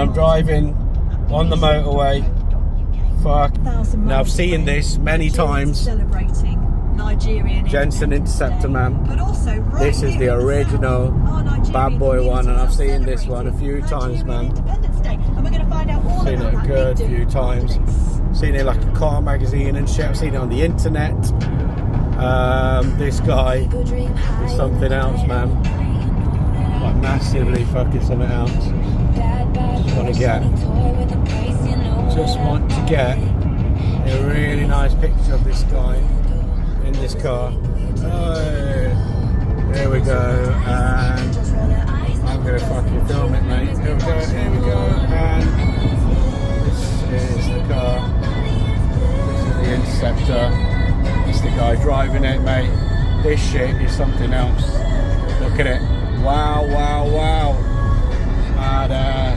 I'm driving on the motorway. Fuck. Now I've seen this many times. Jensen Interceptor, man. This is the original bad boy one, and I've seen this one a few times, man. Seen it a good few times. Seen it like a car magazine and shit. I've seen it on the internet. This guy is something else, man. Like massively fucking something else. Just want to get a really nice picture of this guy in this car. There we go, and I'm gonna fucking film it, mate. Here we go, and this is the car. This is the Interceptor. It's the guy driving it, mate. This shit is something else. Look at it. Wow. Badass.